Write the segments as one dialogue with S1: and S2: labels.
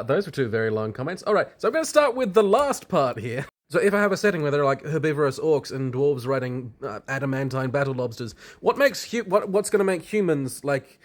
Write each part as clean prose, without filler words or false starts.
S1: Those were two very long comments. All right, so I'm going to start with the last part here. So if I have a setting where there are like herbivorous orcs and dwarves riding adamantine battle lobsters, what's going to make humans like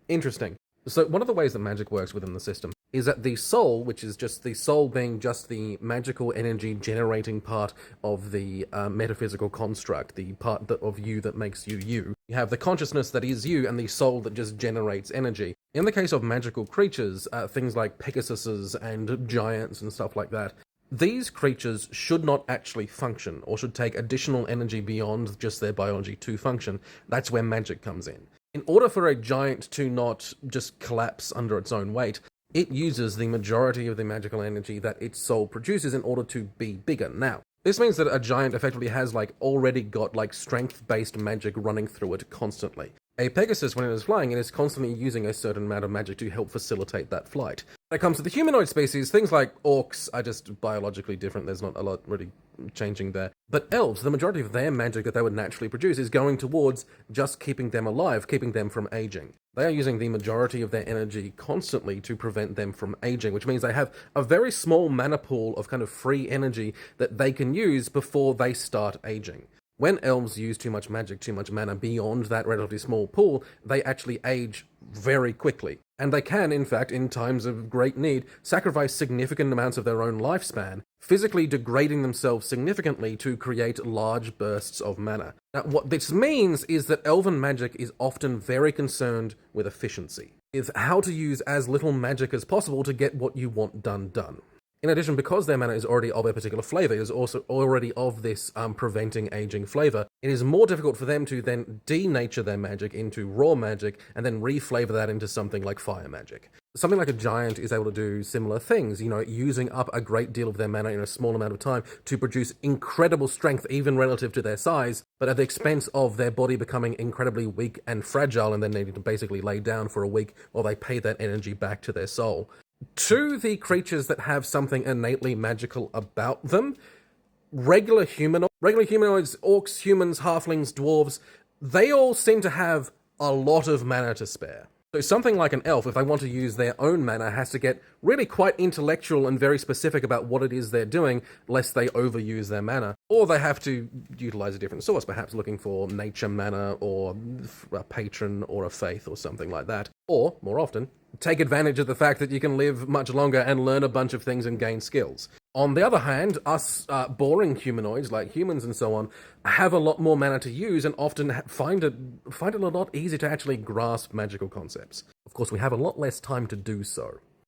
S1: interesting? So one of the ways that magic works within the system is that the soul, which is just the soul being just the magical energy generating part of the metaphysical construct, the part of you that makes you you. You have the consciousness that is you and the soul that just generates energy. In the case of magical creatures, things like Pegasuses and giants and stuff like that, these creatures should not actually function or should take additional energy beyond just their biology to function. That's where magic comes in. In order for a giant to not just collapse under its own weight, it uses the majority of the magical energy that its soul produces in order to be bigger. Now, this means that a giant effectively has already got strength-based magic running through it constantly. A Pegasus, when it is flying, it is constantly using a certain amount of magic to help facilitate that flight. When it comes to the humanoid species, things like orcs are just biologically different. There's not a lot really changing there. But elves, the majority of their magic that they would naturally produce is going towards just keeping them alive, keeping them from aging. They are using the majority of their energy constantly to prevent them from aging, which means they have a very small mana pool of kind of free energy that they can use before they start aging. When elves use too much magic, too much mana beyond that relatively small pool, they actually age very quickly. And they can, in fact, in times of great need, sacrifice significant amounts of their own lifespan, physically degrading themselves significantly to create large bursts of mana. Now, what this means is that elven magic is often very concerned with efficiency, with how to use as little magic as possible to get what you want done. In addition, because their mana is already of a particular flavor, it is also already of this preventing aging flavor, it is more difficult for them to then denature their magic into raw magic and then reflavor that into something like fire magic. Something like a giant is able to do similar things, using up a great deal of their mana in a small amount of time to produce incredible strength even relative to their size, but at the expense of their body becoming incredibly weak and fragile and then needing to basically lay down for a week while they pay that energy back to their soul. To the creatures that have something innately magical about them, regular humanoids, orcs, humans, halflings, dwarves, they all seem to have a lot of mana to spare. So something like an elf, if they want to use their own mana, has to get really quite intellectual and very specific about what it is they're doing, lest they overuse their mana. Or they have to utilize a different source, perhaps looking for nature mana or a patron or a faith or something like that. Or, more often, take advantage of the fact that you can live much longer and learn a bunch of things and gain skills. On the other hand, us boring humanoids, like humans and so on, have a lot more mana to use and often find it a lot easier to actually grasp magical concepts. Of course, we have a lot less time to do so.